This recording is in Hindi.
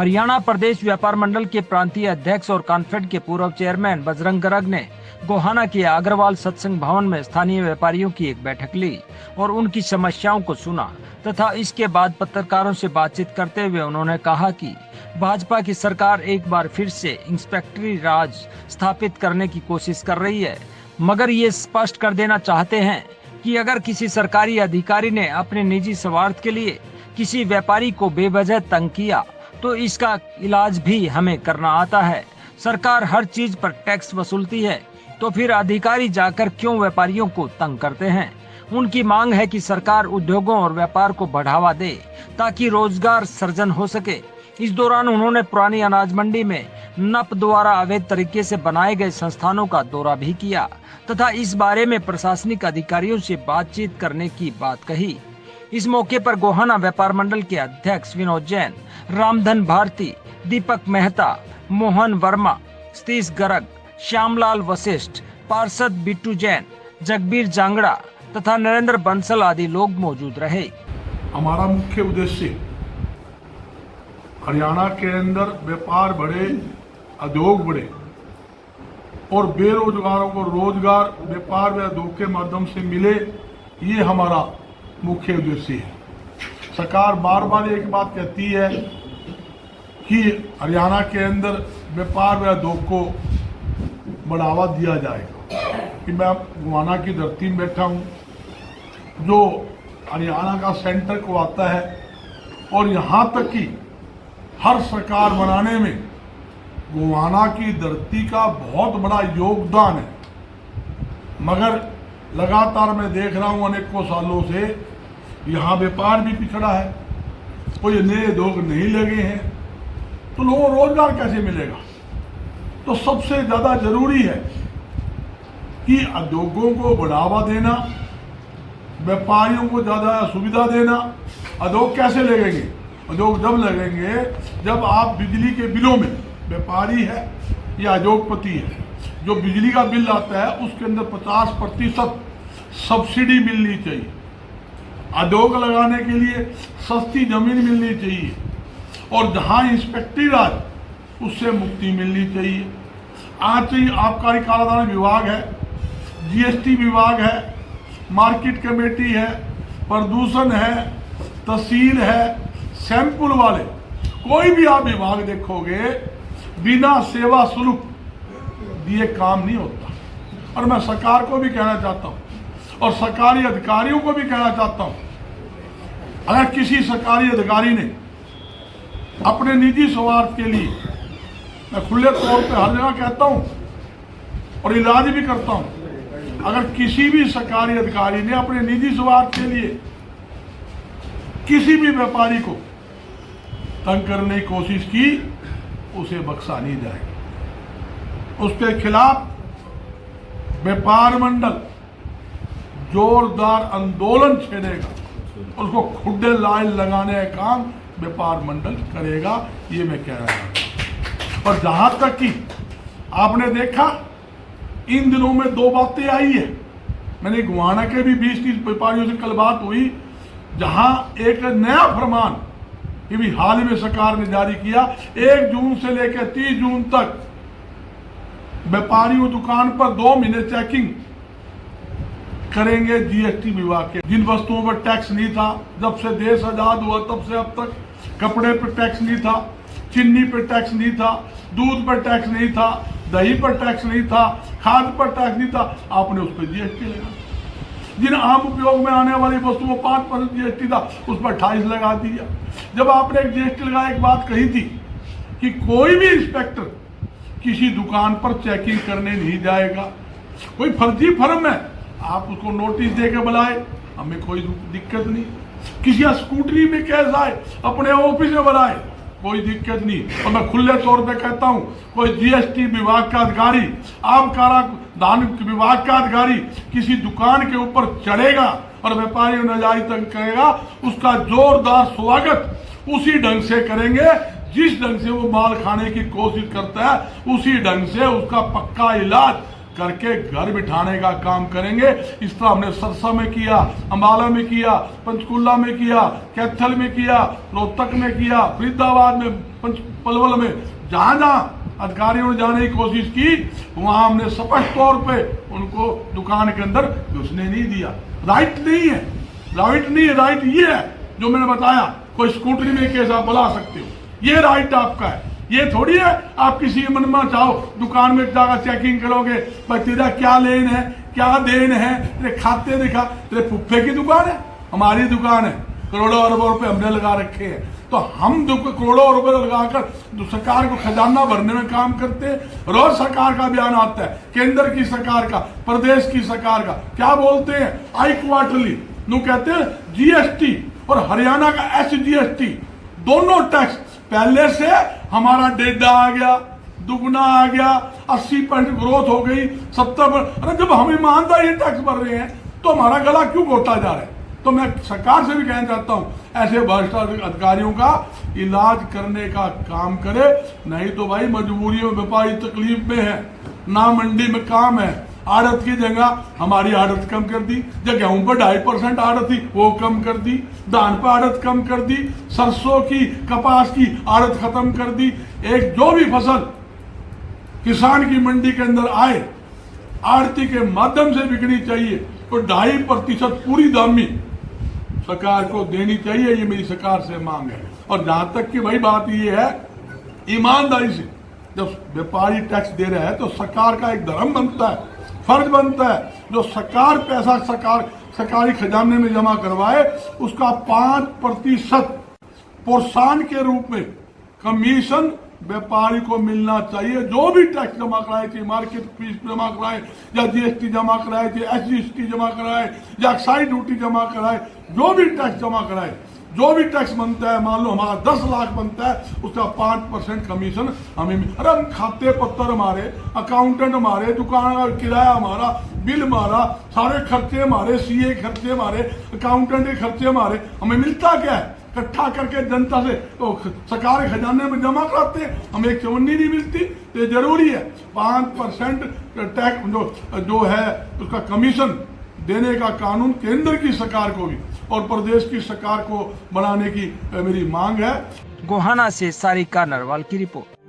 हरियाणा प्रदेश व्यापार मंडल के प्रांतीय अध्यक्ष और कॉन्फेड के पूर्व चेयरमैन बजरंग गर्ग ने गोहाना के अग्रवाल सत्संग भवन में स्थानीय व्यापारियों की एक बैठक ली और उनकी समस्याओं को सुना तथा इसके बाद पत्रकारों से बातचीत करते हुए उन्होंने कहा कि भाजपा की सरकार एक बार फिर से इंस्पेक्टरी राज स्थापित करने की कोशिश कर रही है, मगर ये स्पष्ट कर देना चाहते हैं कि अगर किसी सरकारी अधिकारी ने अपने निजी स्वार्थ के लिए किसी व्यापारी को बेवजह तंग किया तो इसका इलाज भी हमें करना आता है। सरकार हर चीज पर टैक्स वसूलती है तो फिर अधिकारी जाकर क्यों व्यापारियों को तंग करते हैं। उनकी मांग है कि सरकार उद्योगों और व्यापार को बढ़ावा दे ताकि रोजगार सृजन हो सके। इस दौरान उन्होंने पुरानी अनाज मंडी में नप द्वारा अवैध तरीके से बनाए गए संस्थानों का दौरा भी किया तथा इस बारे में प्रशासनिक अधिकारियों से बातचीत करने की बात कही। इस मौके पर गोहाना व्यापार मंडल के अध्यक्ष विनोद जैन, रामधन भारती, दीपक मेहता, मोहन वर्मा, सतीश गर्ग, श्यामलाल वशिष्ठ, पार्षद बिट्टू जैन, जगबीर जांगड़ा तथा नरेंद्र बंसल आदि लोग मौजूद रहे। हमारा मुख्य उद्देश्य हरियाणा के अंदर व्यापार बढ़े, उद्योग बढ़े और बेरोजगारों को रोजगार व्यापार व उद्योग के माध्यम से मिले, ये हमारा मुख्य उद्देश्य है। सरकार बार बार एक बात कहती है कि हरियाणा के अंदर व्यापार व उद्योग को बढ़ावा दिया जाएगा। कि मैं गोहाना की धरती में बैठा हूँ जो हरियाणा का सेंटर को आता है और यहाँ तक कि हर सरकार बनाने में गोहाना की धरती का बहुत बड़ा योगदान है, मगर लगातार मैं देख रहा हूँ अनेकों सालों से यहाँ व्यापार भी पिछड़ा है, कोई नए उद्योग नहीं लगे हैं, तो लोगों को रोजगार कैसे मिलेगा। तो सबसे ज़्यादा जरूरी है कि उद्योगों को बढ़ावा देना, व्यापारियों को ज़्यादा सुविधा देना। उद्योग कैसे लगेंगे? उद्योग जब लगेंगे जब आप बिजली के बिलों में, व्यापारी है या उद्योगपति है, जो बिजली का बिल आता है उसके अंदर 50% सब्सिडी मिलनी चाहिए। उद्योग लगाने के लिए सस्ती जमीन मिलनी चाहिए और जहां इंस्पेक्टरी राज उससे मुक्ति मिलनी चाहिए। आज ही आबकारी कालाधान विभाग है, जीएसटी विभाग है, मार्केट कमेटी है, प्रदूषण है, तहसील है, सैंपल वाले, कोई भी आप विभाग देखोगे बिना सेवा शुल्क दिए काम नहीं होता। और मैं सरकार को भी कहना चाहता हूं और सरकारी अधिकारियों को भी कहना चाहता हूं, अगर किसी सरकारी अधिकारी ने अपने निजी स्वार्थ के लिए, मैं खुले तौर पे हर जगह कहता हूं और इलाज भी करता हूं, अगर किसी भी सरकारी अधिकारी ने अपने निजी स्वार्थ के लिए किसी भी व्यापारी को तंग करने की कोशिश की, उसे बख्शा नहीं जाएगा। उसके खिलाफ व्यापार मंडल जोरदार आंदोलन छेड़ेगा, उसको खुड्डे लाइन लगाने का काम व्यापार मंडल करेगा, ये मैं कह रहा हूं। और जहां तक कि आपने देखा इन दिनों में दो बातें आई है, मैंने गोहाना के भी 20-30 व्यापारियों से कल बात हुई, जहां एक नया फरमान ये भी हाल ही में सरकार ने जारी किया, 1 जून से लेकर 30 जून तक व्यापारियों दुकान पर 2 महीने चेकिंग करेंगे जीएसटी विभाग के। जिन वस्तुओं पर टैक्स नहीं था, जब से देश आजाद हुआ तब से अब तक, कपड़े पर टैक्स नहीं था, चीनी पर टैक्स नहीं था, दूध पर टैक्स नहीं था, दही पर टैक्स नहीं था, खाद पर टैक्स नहीं था, आपने उस पर जीएसटी लगा। जिन आम उपयोग में आने वाली वस्तुओं 5% जीएसटी था, उस पर 28 लगा दिया। जब आपने एक जीएसटी लगा, एक बात कही थी कि कोई भी इंस्पेक्टर किसी दुकान पर चेकिंग करने नहीं जाएगा। कोई फर्जी फर्म है, आप उसको नोटिस दे के बुलाए, हमें कोई दिक्कत नहीं। किसी स्कूटरी में केस आए, अपने ऑफिस में बुलाए, कोई दिक्कत नहीं। और मैं खुले तौर पे कहता हूं, कोई जीएसटी विभाग का अधिकारी, आबकारा दान विभाग का अधिकारी किसी दुकान के ऊपर चढ़ेगा और व्यापारियों ने जारी तक करेगा, उसका जोरदार स्वागत उसी ढंग से करेंगे जिस ढंग से वो माल खाने की कोशिश करता है, उसी ढंग से उसका पक्का इलाज करके घर बिठाने का काम करेंगे। इस तरह हमने सरसा में किया, अंबाला में किया, पंचकुला में किया, कैथल में किया, रोहतक में किया, फरीदाबाद में, पलवल में, जहां जहां अधिकारियों ने जाने की कोशिश की वहां हमने स्पष्ट तौर पे उनको दुकान के अंदर घुसने नहीं दिया। राइट नहीं है, राइट ये है जो मैंने बताया, कोई स्कूटरी में केस आप बुला सकते हो, ये राइट आपका है। ये थोड़ी है आप किसी मन में चाहो दुकान में जाकर चेकिंग करोगे, भाई तेरा क्या लेन है, क्या देन है, तेरे खाते दिखा, तेरे फुफ्फे की दुकान है, हमारी दुकान है, करोड़ों अरबों रुपए हमने लगा रखे हैं। तो हम करोड़ों रुपए लगाकर सरकार को खजाना भरने में काम करते हैं। रोज सरकार का बयान आता है, केंद्र की सरकार का, प्रदेश की सरकार का, क्या बोलते हैं, आई क्वार्टरली नु कहते हैं जीएसटी और हरियाणा का एसजीएसटी, दोनों टैक्स पहले से हमारा डेढ़ा आ गया, दुगना आ गया, 80% ग्रोथ हो गई, 70%। अरे जब हम ईमानदारी टैक्स भर रहे हैं तो हमारा गला क्यों घोटा जा रहा है? तो मैं सरकार से भी कहना चाहता हूं, ऐसे भ्रष्ट अधिकारियों का इलाज करने का काम करे, नहीं तो भाई मजबूरी में व्यापारी तकलीफ में है, ना मंडी में काम है। आड़त की जगह हमारी आड़त कम कर दी, जब गेहूं पर 2.5% आड़त थी वो कम कर दी, धान पर आड़त कम कर दी, सरसों की, कपास की आड़त खत्म कर दी। एक जो भी फसल किसान की मंडी के अंदर आए आड़ती के माध्यम से बिकनी चाहिए, तो 2.5% पूरी दामी सरकार को देनी चाहिए, ये मेरी सरकार से मांग है। और जहां तक की भाई बात ये है, ईमानदारी से जब व्यापारी टैक्स दे रहा है तो सरकार का एक धर्म बनता है, फर्ज बनता है, जो सरकार पैसा सरकारी खजाने में जमा करवाए उसका 5% प्रोत्साहन के रूप में कमीशन व्यापारी को मिलना चाहिए। जो भी टैक्स जमा कराए, चाहे मार्केट फीस जमा कराए, या जीएसटी जमा कराए, चाहे एसजीएसटी जमा कराए, या एक्साइज ड्यूटी जमा कराए, जो भी टैक्स जमा कराए, जो भी टैक्स बनता है, मान लो हमारा 10 लाख बनता है, उसका 5% कमीशन हमें। अरे हम खाते पत्तर हमारे, अकाउंटेंट हमारे, दुकान का किराया हमारा, बिल हमारा, सारे खर्चे हमारे, सीए खर्चे हमारे, अकाउंटेंट के खर्चे हमारे, हमें मिलता क्या है? इकट्ठा करके जनता से तो सरकार खजाने में जमा कराते हैं, हमें एक चवन्नी नहीं मिलती। तो ये जरूरी है 5% टैक्स जो है उसका कमीशन देने का कानून केंद्र की सरकार को भी और प्रदेश की सरकार को बनाने की मेरी मांग है। गोहाना से सारिका नरवाल की रिपोर्ट।